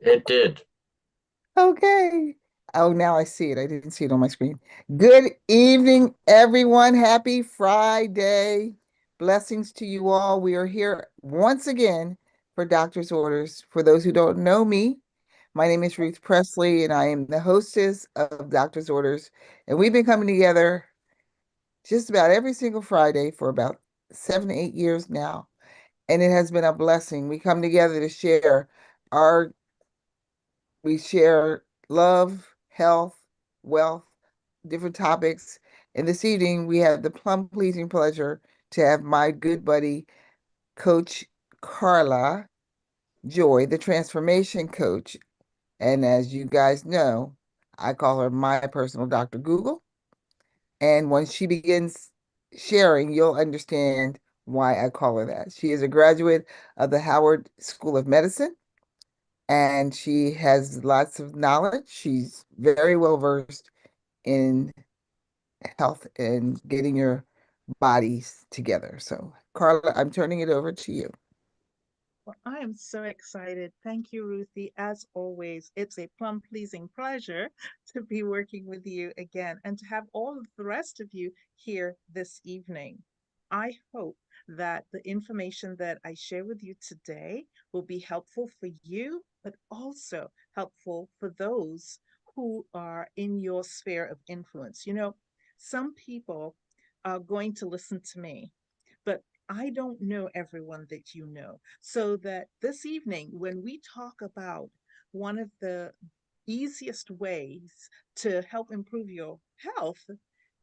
It did. Okay. Oh, now I see it. I didn't see it on my screen. Good evening, everyone. Happy Friday. Blessings to you all. We are here once again for Doctor's Orders. For those who don't know me, my name is Ruth Presley, and I am the hostess of Doctor's Orders. And we've been coming together just about every single Friday for about 7, 8 years now. And it has been a blessing. We come together to share our We share love, health, wealth, different topics. And this evening, we have the plum pleasing pleasure to have my good buddy, Coach Carla Joy, the transformation coach. And as you guys know, I call her my personal Dr. Google. And when she begins sharing, you'll understand why I call her that. She is a graduate of the Howard School of Medicine and she has lots of knowledge. She's very well versed in health and getting your bodies together. So, Carla, I'm turning it over to you. Well, I am so excited. Thank you, Ruthie. As always, it's a plum pleasing pleasure to be working with you again and to have all of the rest of you here this evening. I hope that the information that I share with you today will be helpful for you, but also helpful for those who are in your sphere of influence. Some people are going to listen to me, but I don't know everyone that you know. So that this evening, when we talk about one of the easiest ways to help improve your health,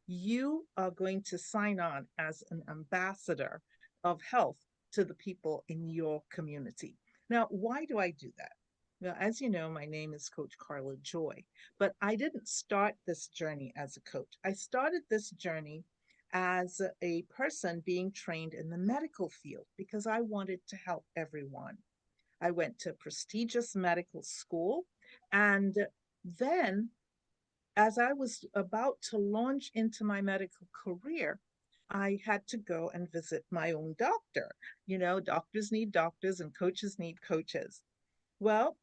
you are going to sign on as an ambassador of health to the people in your community. Now, why do I do that? Well, as you know, my name is Coach Carla Joy, but I didn't start this journey as a coach. I started this journey as a person being trained in the medical field because I wanted to help everyone. I went to prestigious medical school, and then as I was about to launch into my medical career, I had to go and visit my own doctor. Doctors need doctors and coaches need coaches. Well,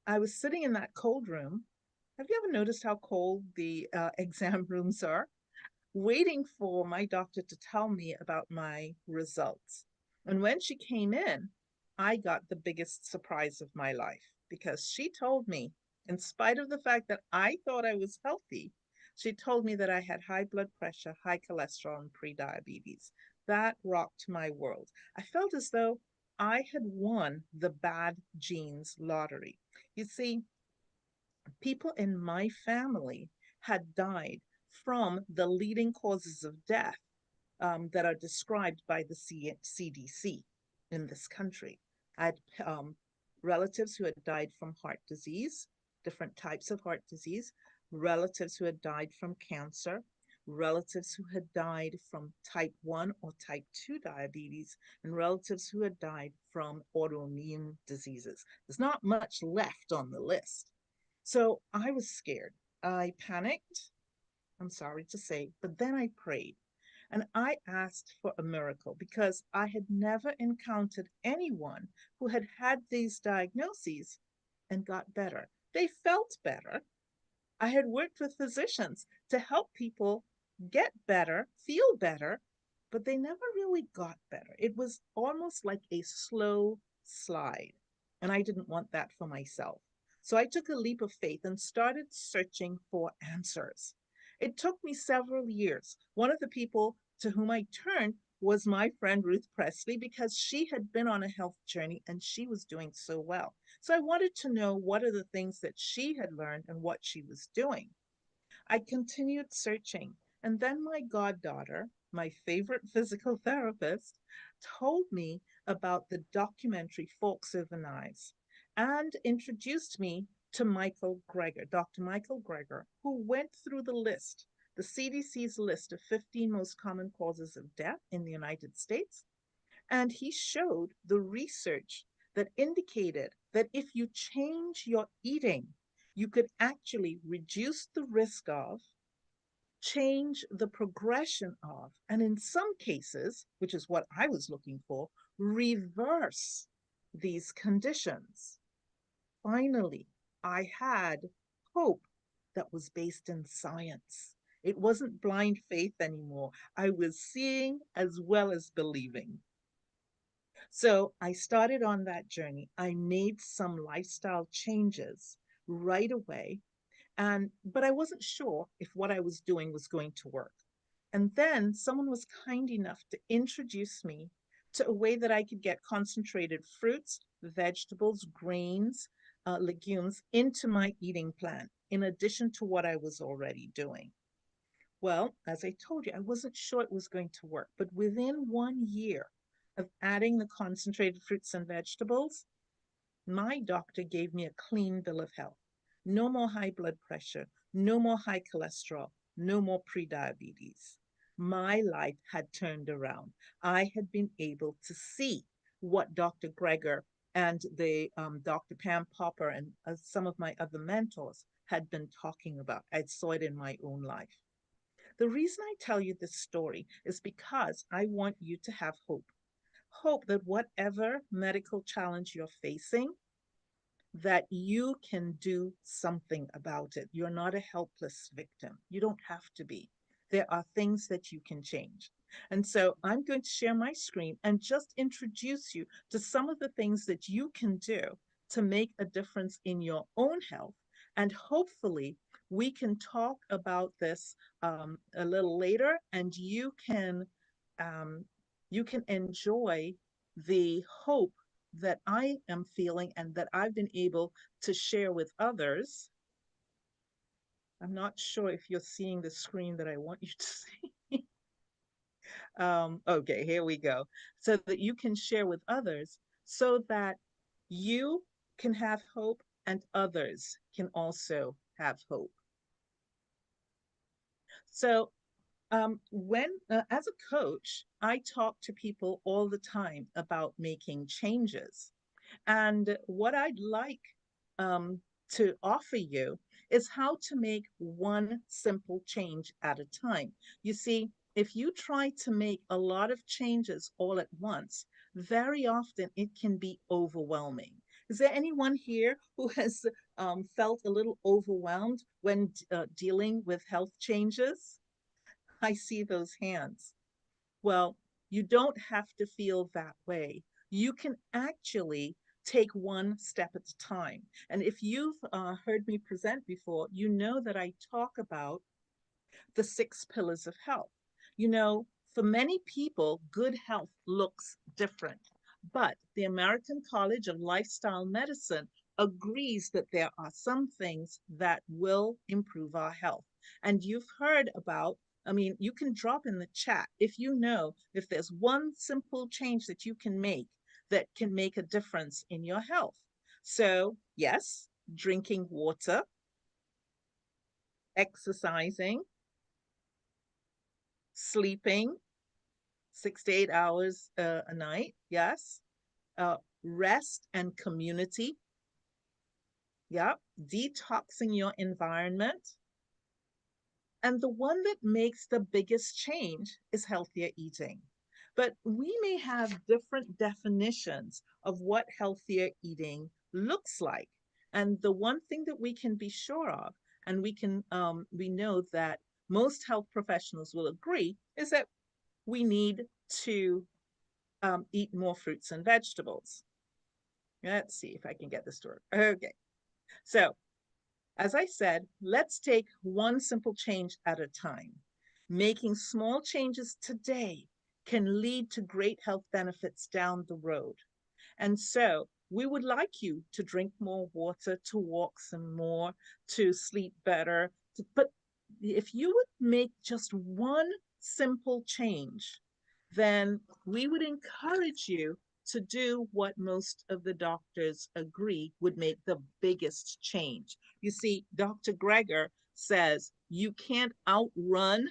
I was sitting in that cold room. Have you ever noticed how cold the exam rooms are? Waiting for my doctor to tell me about my results. And when she came in, I got the biggest surprise of my life because she told me, in spite of the fact that I thought I was healthy, she told me that I had high blood pressure, high cholesterol, and prediabetes. That rocked my world. I felt as though I had won the bad genes lottery. You see, people in my family had died from the leading causes of death that are described by the CDC in this country. I had relatives who had died from heart disease, different types of heart disease, relatives who had died from cancer, relatives who had died from type 1 or type 2 diabetes, and relatives who had died from autoimmune diseases. There's not much left on the list. So I was scared. I panicked, I'm sorry to say, but then I prayed and I asked for a miracle because I had never encountered anyone who had had these diagnoses and got better. They felt better. I had worked with physicians to help people get better, feel better, but they never really got better. It was almost like a slow slide. And I didn't want that for myself. So I took a leap of faith and started searching for answers. It took me several years. One of the people to whom I turned was my friend Ruth Presley because she had been on a health journey and she was doing so well. So I wanted to know what are the things that she had learned and what she was doing. I continued searching, and then my goddaughter, my favorite physical therapist, told me about the documentary Forks Over Knives and introduced me to Michael Greger, Dr. Michael Greger, who went through the CDC's list of 15 most common causes of death in the United States. And he showed the research that indicated that if you change your eating, you could actually reduce the risk of, change the progression of, and in some cases, which is what I was looking for, reverse these conditions. finally, I had hope that was based in science. It wasn't blind faith anymore. I was seeing as well as believing. So I started on that journey. I made some lifestyle changes right away. But I wasn't sure if what I was doing was going to work. And then someone was kind enough to introduce me to a way that I could get concentrated fruits, vegetables, grains, legumes into my eating plan, in addition to what I was already doing. Well, as I told you, I wasn't sure it was going to work, but within 1 year of adding the concentrated fruits and vegetables, my doctor gave me a clean bill of health. No more high blood pressure, no more high cholesterol, no more prediabetes. My life had turned around. I had been able to see what Dr. Greger and the Dr. Pam Popper and some of my other mentors had been talking about. I saw it in my own life. The reason I tell you this story is because I want you to have hope. Hope that whatever medical challenge you're facing, that you can do something about it. You're not a helpless victim. You don't have to be. There are things that you can change. And so I'm going to share my screen and just introduce you to some of the things that you can do to make a difference in your own health. And hopefully, we can talk about this a little later, and um, you can enjoy the hope that I am feeling and that I've been able to share with others. I'm not sure if you're seeing the screen that I want you to see. Okay, here we go. So that you can share with others so that you can have hope and others can also have hope. So, as a coach, I talk to people all the time about making changes. And what I'd like um, to offer you is how to make one simple change at a time. You see, if you try to make a lot of changes all at once, very often it can be overwhelming. Is there anyone here who has felt a little overwhelmed when dealing with health changes? I see those hands. Well, you don't have to feel that way. You can actually take one step at a time. And if you've heard me present before, you know that I talk about the 6 pillars of health. You know, for many people, good health looks different. But the American College of Lifestyle Medicine agrees that there are some things that will improve our health. And you've heard about, I mean, you can drop in the chat if you know if there's one simple change that you can make that can make a difference in your health. So, yes, drinking water, exercising, sleeping 6 to 8 hours a night, yes. Rest and community, yeah. Detoxing your environment. And the one that makes the biggest change is healthier eating. But we may have different definitions of what healthier eating looks like. And the one thing that we can be sure of, and we know that most health professionals will agree, is that we need to eat more fruits and vegetables. Let's see if I can get this to work. Okay. So, as I said, let's take one simple change at a time. Making small changes today can lead to great health benefits down the road. And so, we would like you to drink more water, to walk some more, to sleep better. But if you would make just one simple change, then we would encourage you to do what most of the doctors agree would make the biggest change. You see, Dr. Greger says you can't outrun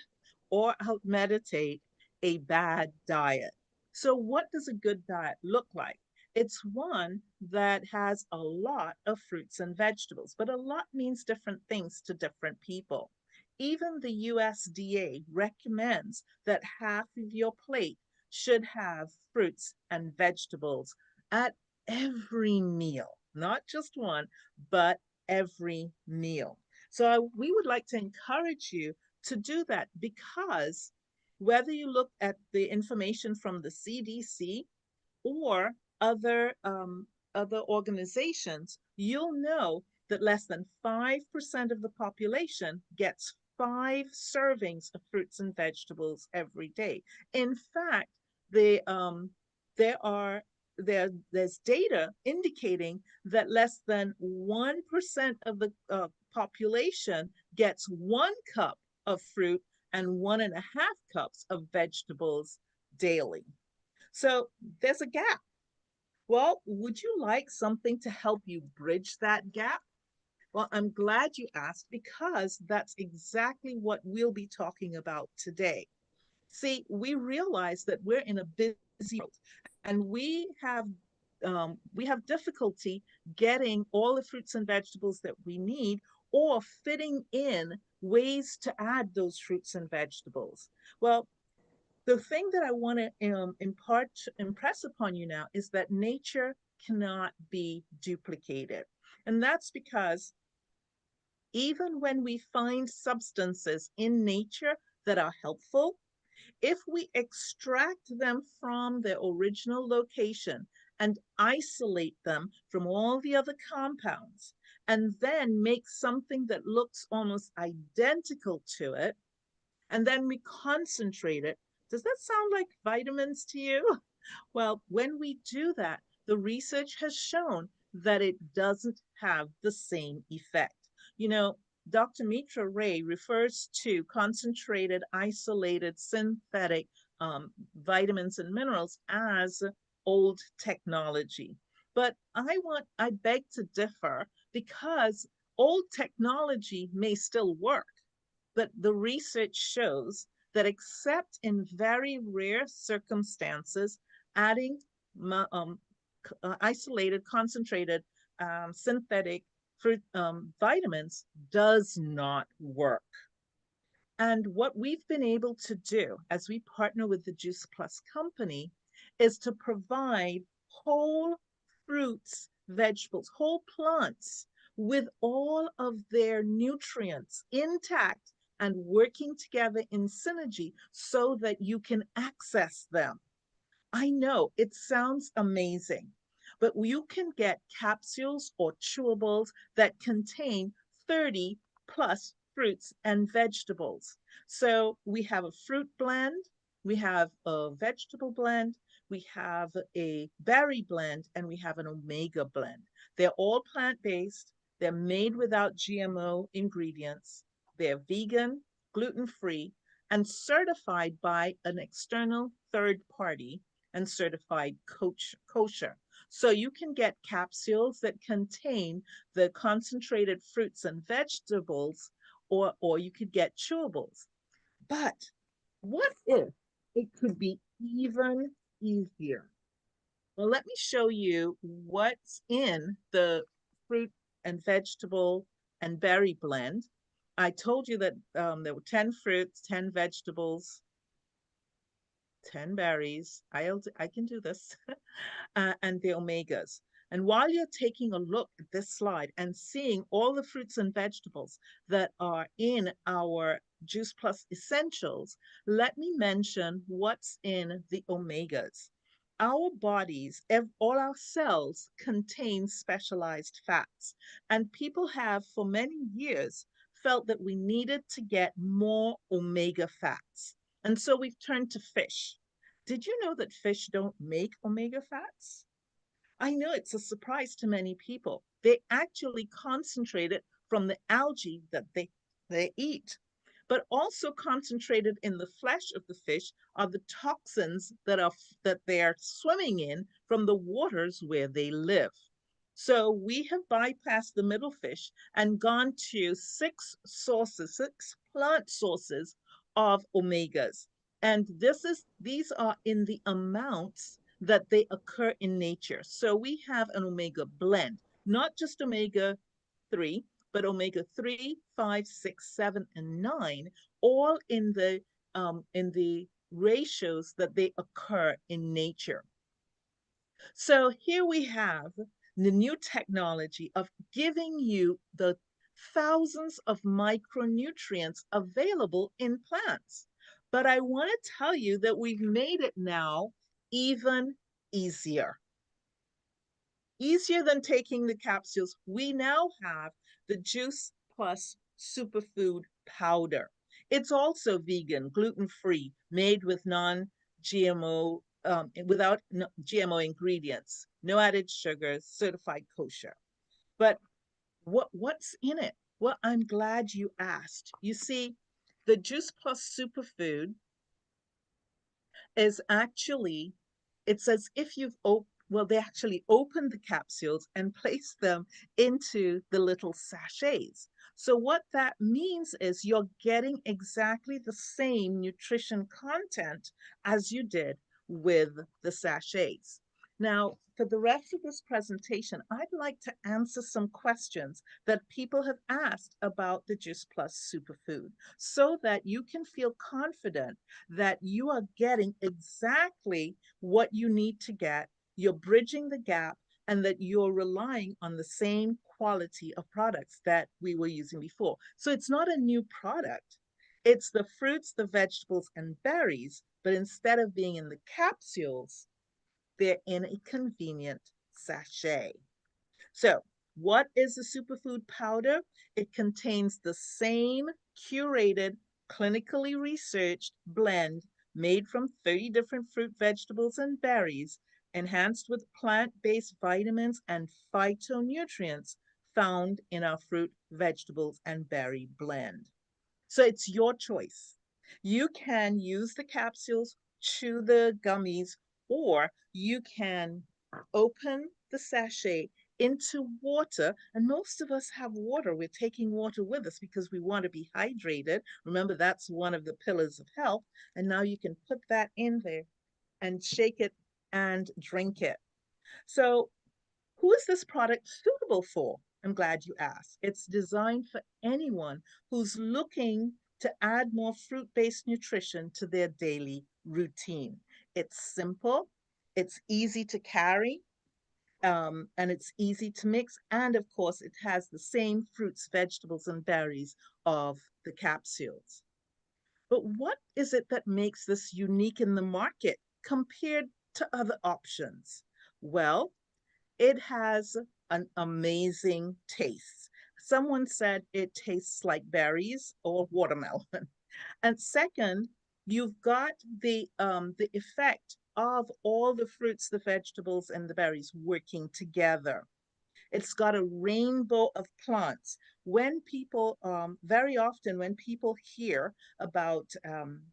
or outmeditate a bad diet. So, what does a good diet look like? It's one that has a lot of fruits and vegetables, but a lot means different things to different people. Even the USDA recommends that half of your plate should have fruits and vegetables at every meal. not just one, but every meal. So we would like to encourage you to do that because whether you look at the information from the CDC or other other organizations, you'll know that less than 5% of the population gets 5 servings of fruits and vegetables every day. In fact, the there are there's data indicating that less than 1% of the population gets 1 cup of fruit and 1.5 cups of vegetables daily. So there's a gap. Well, would you like something to help you bridge that gap? Well, I'm glad you asked because that's exactly what we'll be talking about today. See, we realize that we're in a busy world and we have difficulty getting all the fruits and vegetables that we need or fitting in ways to add those fruits and vegetables. Well, the thing that I want to impress upon you now is that nature cannot be duplicated. And that's because even when we find substances in nature that are helpful, if we extract them from their original location and isolate them from all the other compounds, and then make something that looks almost identical to it, and then we concentrate it. Does that sound like vitamins to you? Well, when we do that, the research has shown that it doesn't have the same effect. You know, Dr. Mitra Ray refers to concentrated, isolated, synthetic vitamins and minerals as old technology. But I beg to differ because old technology may still work, but the research shows that except in very rare circumstances, adding isolated, concentrated, synthetic fruit vitamins does not work. And what we've been able to do as we partner with the Juice Plus company is to provide whole fruits, vegetables, whole plants with all of their nutrients intact and working together in synergy so that you can access them. I know it sounds amazing, but you can get capsules or chewables that contain 30 plus fruits and vegetables. So we have a fruit blend, we have a vegetable blend, we have a berry blend, and we have an omega blend. They're all plant based, they're made without GMO ingredients, they're vegan, gluten free, and certified by an external third party and certified kosher. So you can get capsules that contain the concentrated fruits and vegetables, or you could get chewables. But what if it could be even easier? Well, let me show you what's in the fruit and vegetable and berry blend. I told you that there were 10 fruits, 10 vegetables, 10 berries. I can do this. And the omegas. And while you're taking a look at this slide and seeing all the fruits and vegetables that are in our Juice Plus Essentials, let me mention what's in the omegas. Our bodies, all our cells contain specialized fats, and people have for many years felt that we needed to get more omega fats. And so we've turned to fish. Did you know that fish don't make omega fats? I know it's a surprise to many people. They actually concentrate it from the algae that they eat. But also concentrated in the flesh of the fish are the toxins that they are swimming in from the waters where they live. So we have bypassed the middle fish and gone to six plant sources of omegas. And these are in the amounts that they occur in nature. So we have an omega blend, not just omega 3, but omega 3, 5, 6, 7, and 9, all in the ratios that they occur in nature. So here we have the new technology of giving you the thousands of micronutrients available in plants. But I want to tell you that we've made it now even easier. Easier than taking the capsules. We now have the Juice Plus Superfood Powder. It's also vegan, gluten-free, made with non-GMO, without GMO ingredients, no added sugars, certified kosher. But what's in it? Well, I'm glad you asked. You see, the Juice Plus Superfood is actually, it's as if you've well, they actually opened the capsules and placed them into the little sachets. So what that means is you're getting exactly the same nutrition content as you did with the sachets. Now, for the rest of this presentation, I'd like to answer some questions that people have asked about the Juice Plus Superfood so that you can feel confident that you are getting exactly what you need to get, you're bridging the gap, and that you're relying on the same quality of products that we were using before. So it's not a new product. It's the fruits, the vegetables, and berries, but instead of being in the capsules, they're in a convenient sachet. So, what is the superfood powder? It contains the same curated, clinically researched blend made from 30 different fruit, vegetables, and berries, enhanced with plant based vitamins and phytonutrients found in our fruit, vegetables, and berry blend. So it's your choice. You can use the capsules, chew the gummies, or you can open the sachet into water. And most of us have water. We're taking water with us because we want to be hydrated. Remember, that's one of the pillars of health. And now you can put that in there and shake it and drink it. So who is this product suitable for? I'm glad you asked. It's designed for anyone who's looking to add more fruit based nutrition to their daily routine. It's simple, it's easy to carry, and it's easy to mix. And of course, it has the same fruits, vegetables, and berries of the capsules. But what is it that makes this unique in the market compared to other options? Well, it has an amazing taste. Someone said it tastes like berries or watermelon. And second, you've got the effect of all the fruits, the vegetables, and the berries working together. It's got a rainbow of plants. When people, very often, when people hear about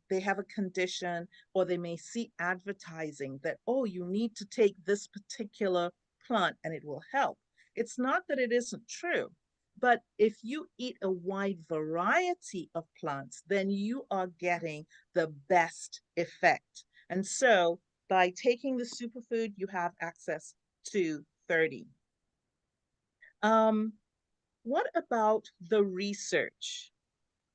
they have a condition or they may see advertising that, oh, you need to take this particular plant and it will help. It's not that it isn't true, but if you eat a wide variety of plants, then you are getting the best effect. And so by taking the superfood, you have access to 30. Um, what about the research?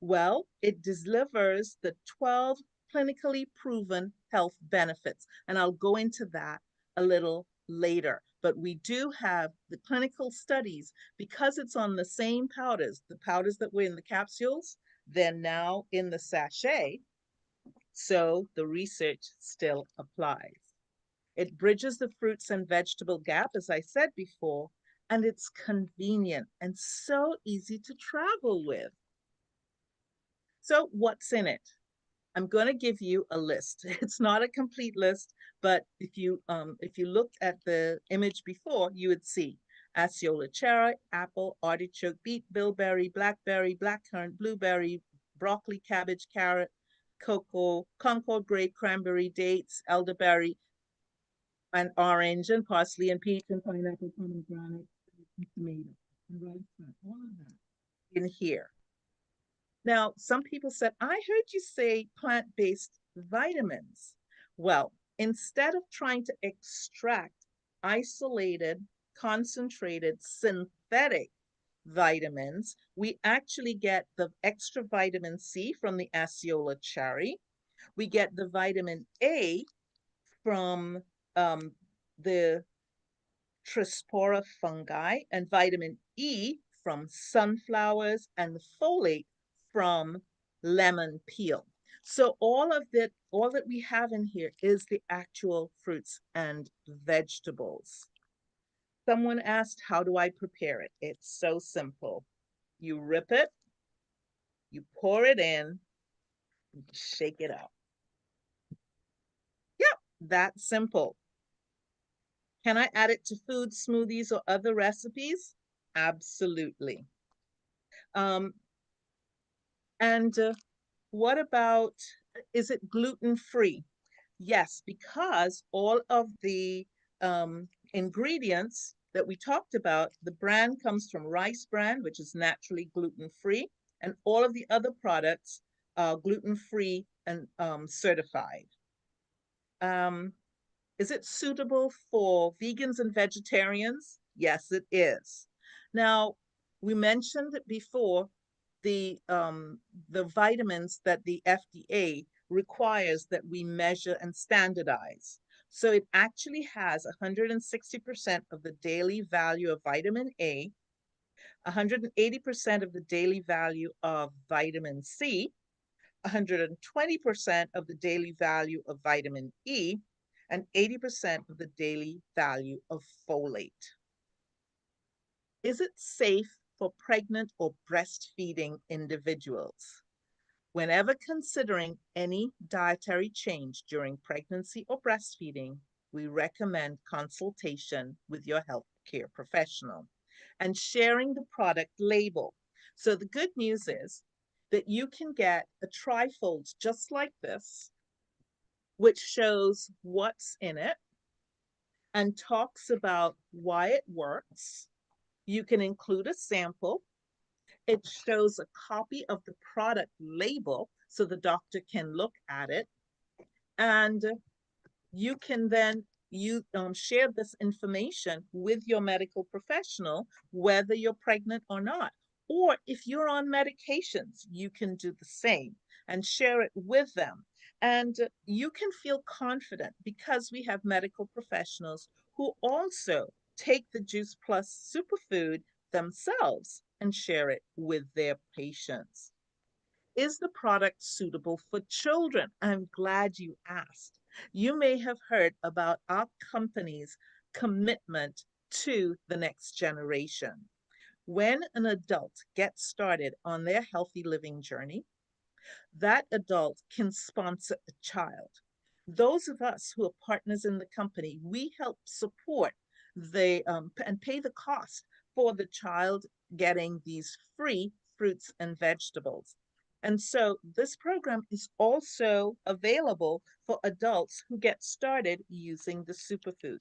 Well, it delivers the 12 clinically proven health benefits, and I'll go into that a little later. But we do have the clinical studies because it's on the same powders, the powders that were in the capsules, they're now in the sachet. So the research still applies. It bridges the fruits and vegetable gap, as I said before, and it's convenient and so easy to travel with. So, what's in it? I'm going to give you a list. It's not a complete list, but if you looked at the image before, you would see Osceola cherry, apple, artichoke, beet, bilberry, blackberry, blackcurrant, blueberry, broccoli, cabbage, carrot, cocoa, concord grape, cranberry, dates, elderberry, and orange and parsley and peach and pineapple, pomegranate, and tomato, and rice nut, all of that in here. Now, some people said, I heard you say plant-based vitamins. Well, instead of trying to extract isolated, concentrated, synthetic vitamins, we actually get the extra vitamin C from the Osceola cherry. We get the vitamin A from the Trispora fungi, and vitamin E from sunflowers, and folate from lemon peel. So all that we have in here is the actual fruits and vegetables. Someone asked, how do I prepare it? It's so simple. You rip it, you pour it in, you shake it up. Yep, that simple. Can I add it to food, smoothies, or other recipes? Absolutely. Um, and what about, is it gluten free? Yes, because all of the ingredients that we talked about, the brand comes from Rice Bran, which is naturally gluten free, and all of the other products are gluten free and certified. Um, is it suitable for vegans and vegetarians? Yes, it is. Now, we mentioned before the vitamins that the FDA requires that we measure and standardize. So it actually has 160% of the daily value of vitamin A, 180% of the daily value of vitamin C, 120% of the daily value of vitamin E, and 80% of the daily value of folate. Is it safe for pregnant or breastfeeding individuals? Whenever considering any dietary change during pregnancy or breastfeeding, we recommend consultation with your healthcare professional and sharing the product label. So the good news is that you can get a trifold just like this, which shows what's in it and talks about why it works. You can include a sample. It shows a copy of the product label so the doctor can look at it. And you can then share this information with your medical professional, whether you're pregnant or not. Or if you're on medications, you can do the same and share it with them. And you can feel confident because we have medical professionals who also take the Juice Plus superfood themselves and share it with their patients. Is the product suitable for children? I'm glad you asked. You may have heard about our company's commitment to the next generation. When an adult gets started on their healthy living journey, that adult can sponsor a child. Those of us who are partners in the company, we help support the and pay the cost for the child getting these free fruits and vegetables. And so this program is also available for adults who get started using the superfood.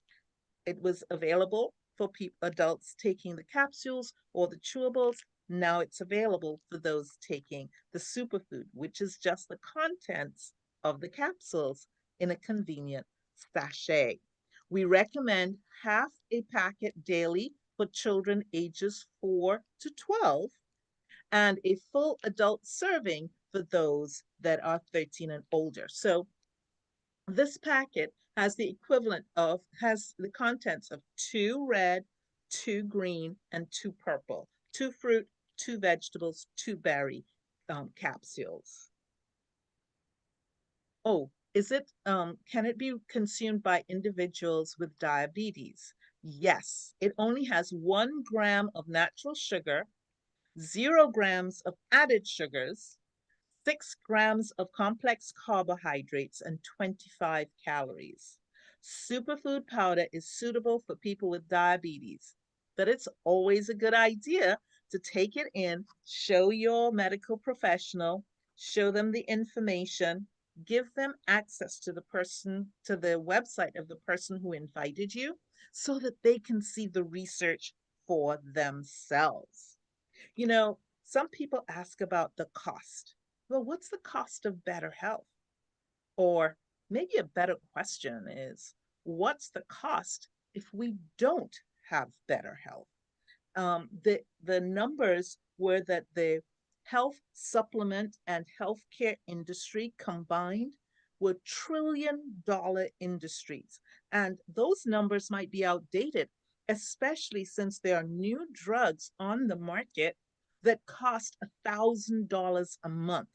It was available for adults taking the capsules or the chewables. Now it's available for those taking the superfood, which is just the contents of the capsules in a convenient sachet. We recommend half a packet daily for children ages 4 to 12 and a full adult serving for those that are 13 and older. So this packet has the contents of 2 red, 2 green, and 2 purple, 2 fruit, 2 vegetables, 2 berry capsules. Oh, can it be consumed by individuals with diabetes? Yes, it only has 1 gram of natural sugar, 0 grams of added sugars, 6 grams of complex carbohydrates, and 25 calories. Superfood powder is suitable for people with diabetes, but it's always a good idea to take it in, show your medical professional, show them the information, give them access to the website of the person who invited you so that they can see the research for themselves. Some people ask about the cost. Well, what's the cost of better health? Or maybe a better question is, what's the cost if we don't have better health? The numbers were that the health supplement and healthcare industry combined were $1 trillion industries. And those numbers might be outdated, especially since there are new drugs on the market that cost $1,000 a month.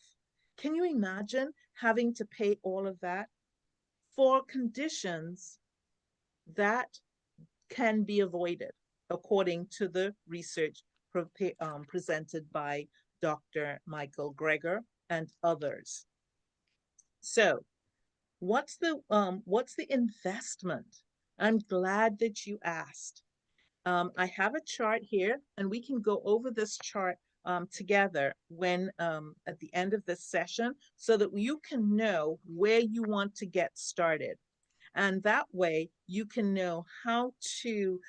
Can you imagine having to pay all of that for conditions that can be avoided, according to the research presented by Dr. Michael Greger and others? So, what's the investment? I'm glad that you asked. I have a chart here, and we can go over this chart together when at the end of this session, so that you can know where you want to get started. And that way you can know how to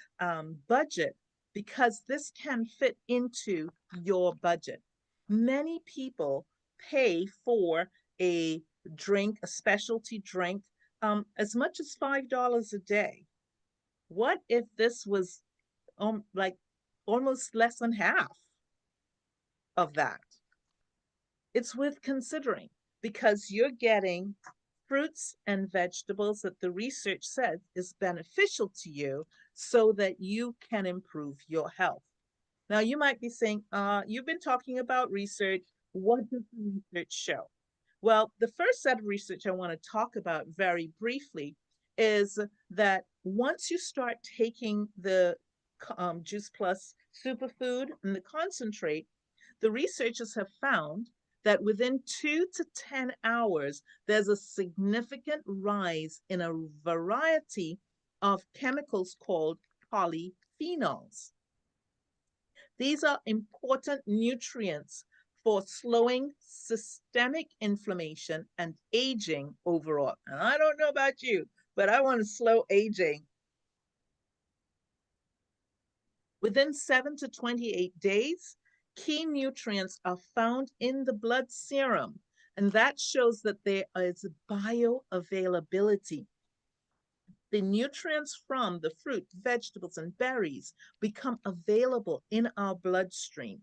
budget, because this can fit into your budget. Many people pay for a drink, a specialty drink, as much as $5 a day. What if this was like almost less than half of that? It's worth considering, because you're getting fruits and vegetables that the research says is beneficial to you, so that you can improve your health. Now, you might be saying, you've been talking about research. What does the research show? Well, the first set of research I want to talk about very briefly is that once you start taking the Juice Plus Superfood and the concentrate, the researchers have found that within 2 to 10 hours, there's a significant rise in a variety of chemicals called polyphenols. These are important nutrients for slowing systemic inflammation and aging overall. And I don't know about you, but I want to slow aging. Within 7 to 28 days, key nutrients are found in the blood serum, and that shows that there is bioavailability. The nutrients from the fruit, vegetables, and berries become available in our bloodstream.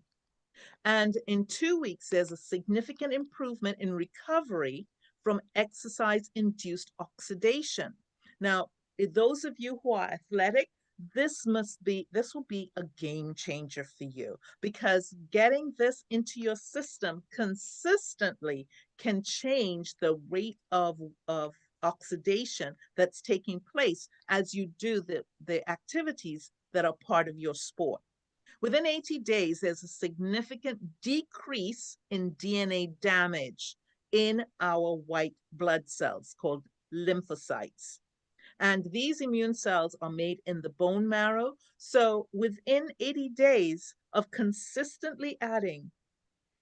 And in 2 weeks, there's a significant improvement in recovery from exercise induced oxidation. Now, those of you who are athletic, this will be a game changer for you, because getting this into your system consistently can change the rate of oxidation that's taking place as you do the activities that are part of your sport. Within 80 days, there's a significant decrease in DNA damage in our white blood cells called lymphocytes. And these immune cells are made in the bone marrow. So within 80 days of consistently adding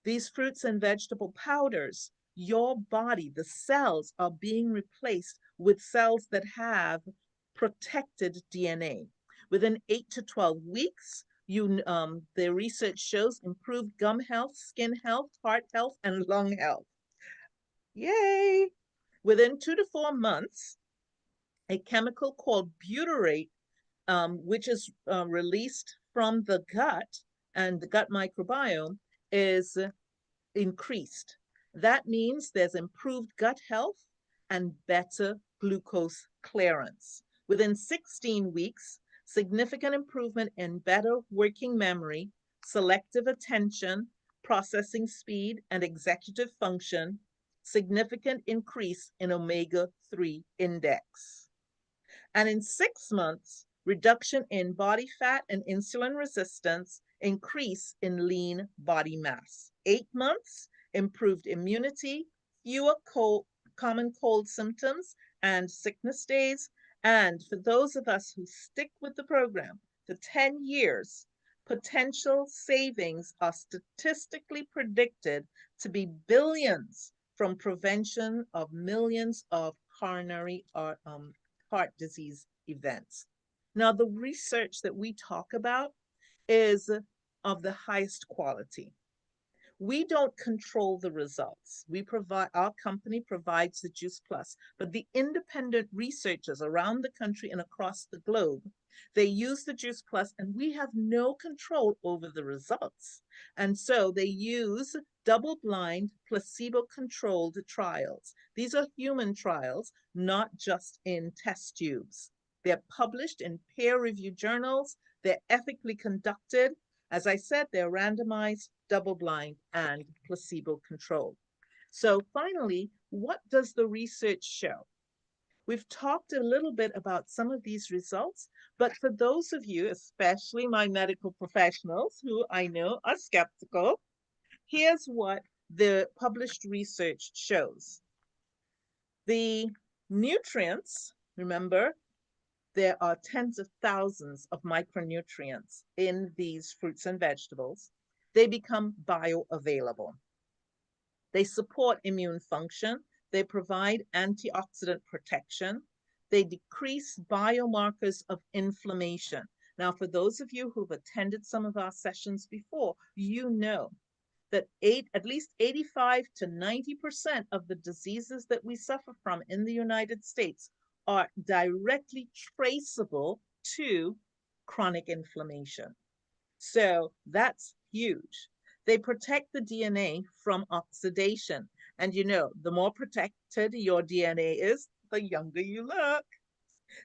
these fruits and vegetable powders, your body, the cells, are being replaced with cells that have protected DNA. Within 8 to 12 weeks, the research shows improved gum health, skin health, heart health, and lung health. Yay! Within 2 to 4 months, a chemical called butyrate, which is released from the gut and the gut microbiome, is increased. That means there's improved gut health and better glucose clearance. Within 16 weeks, significant improvement in better working memory, selective attention, processing speed, and executive function, significant increase in omega-3 index. And in 6 months, reduction in body fat and insulin resistance, increase in lean body mass. 8 months, improved immunity, fewer common cold symptoms and sickness days. And for those of us who stick with the program for 10 years, potential savings are statistically predicted to be billions from prevention of millions of coronary heart disease events. Now, the research that we talk about is of the highest quality. We don't control the results. Our company provides the Juice Plus, but the independent researchers around the country and across the globe, they use the Juice Plus, and we have no control over the results. And so they use double-blind, placebo-controlled trials. These are human trials, not just in test tubes. They're published in peer-reviewed journals. They're ethically conducted. As I said, they're randomized, double-blind, and placebo-controlled. So finally, what does the research show? We've talked a little bit about some of these results, but for those of you, especially my medical professionals who I know are skeptical, here's what the published research shows. The nutrients, remember, there are tens of thousands of micronutrients in these fruits and vegetables. They become bioavailable. They support immune function. They provide antioxidant protection. They decrease biomarkers of inflammation. Now, for those of you who've attended some of our sessions before, you know that at least 85 to 90% of the diseases that we suffer from in the United States are directly traceable to chronic inflammation. So that's huge. They protect the DNA from oxidation. And you know, the more protected your DNA is, the younger you look.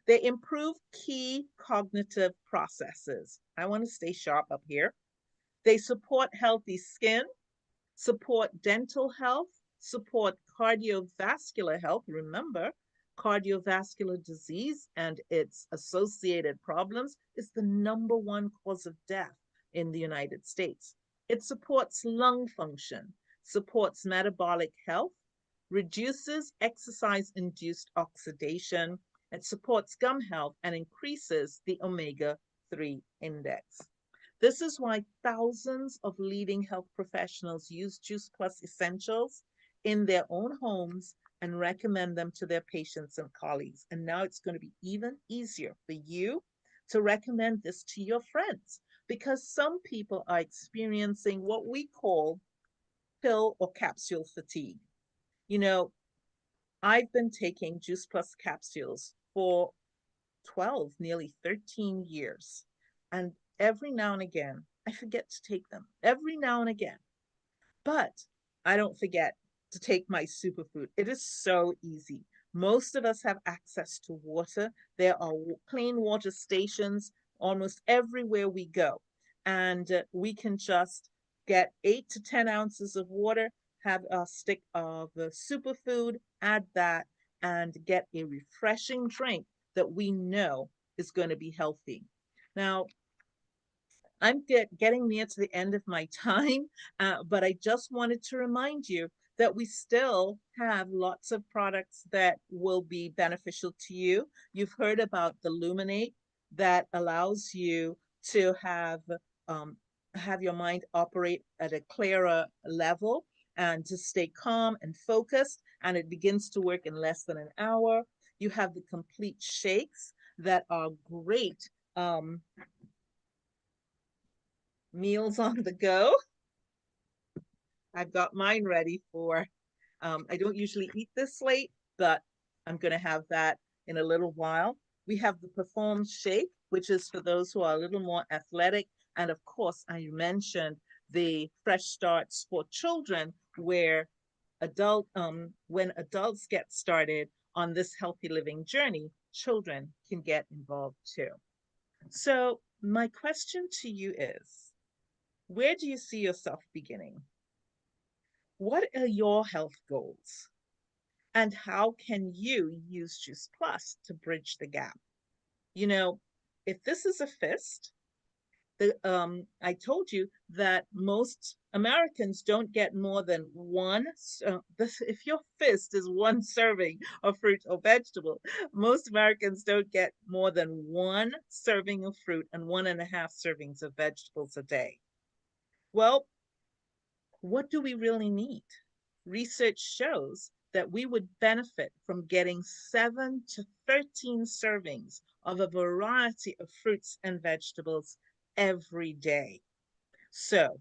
They improve key cognitive processes. I want to stay sharp up here. They support healthy skin, support dental health, support cardiovascular health. Remember, cardiovascular disease and its associated problems is the number one cause of death in the United States. It supports lung function, supports metabolic health, reduces exercise induced oxidation, it supports gum health, and increases the omega 3 index. This is why thousands of leading health professionals use Juice Plus Essentials in their own homes and recommend them to their patients and colleagues. And now it's going to be even easier for you to recommend this to your friends because some people are experiencing what we call pill or capsule fatigue. You know, I've been taking Juice Plus capsules for 12, nearly 13 years. And every now and again, I forget to take them. Every now and again. But I don't forget to take my superfood. It is so easy. Most of us have access to water. There are clean water stations almost everywhere we go. And we can just get 8 to 10 ounces of water, have a stick of superfood, add that, and get a refreshing drink that we know is going to be healthy. Now, I'm getting near to the end of my time, but I just wanted to remind you that we still have lots of products that will be beneficial to you. You've heard about the Luminate that allows you to have your mind operate at a clearer level and to stay calm and focused, and it begins to work in less than an hour. You have the complete shakes that are great meals on the go. I've got mine ready for, I don't usually eat this late, but I'm going to have that in a little while. We have the Perform Shake, which is for those who are a little more athletic. And of course, I mentioned the Fresh Starts for Children, where when adults get started on this healthy living journey, children can get involved too. So my question to you is, where do you see yourself beginning? What are your health goals? And how can you use Juice Plus to bridge the gap? You know, if this is a fist, I told you that most Americans don't get more than one. If your fist is one serving of fruit or vegetable, most Americans don't get more than one serving of fruit and 1.5 servings of vegetables a day. Well, what do we really need? Research shows that we would benefit from getting 7 to 13 servings of a variety of fruits and vegetables every day. So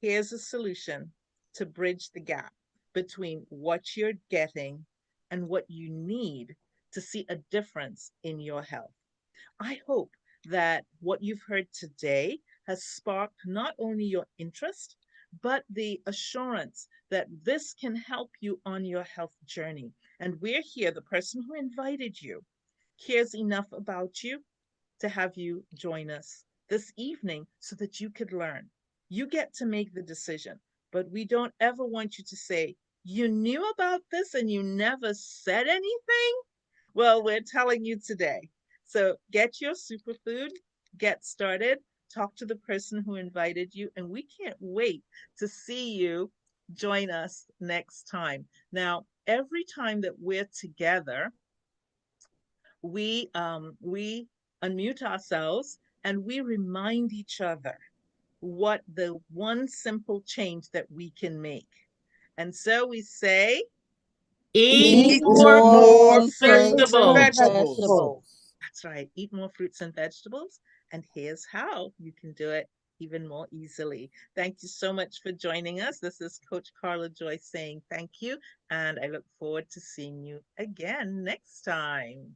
here's a solution to bridge the gap between what you're getting and what you need to see a difference in your health. I hope that what you've heard today has sparked not only your interest, but the assurance that this can help you on your health journey. And we're here, the person who invited you, cares enough about you to have you join us this evening so that you could learn. You get to make the decision, but we don't ever want you to say, you knew about this and you never said anything. Well, we're telling you today. So get your superfood, get started, talk to the person who invited you, and we can't wait to see you join us next time. Now, every time that we're together, we unmute ourselves and we remind each other what the one simple change that we can make. And so we say, Eat Eat eat more more more fruits fruits and and fruits and vegetables. vegetables. vegetables. That's right. Eat more fruits and vegetables. And here's how you can do it even more easily. Thank you so much for joining us. This is Coach Carla Joy saying thank you. And I look forward to seeing you again next time.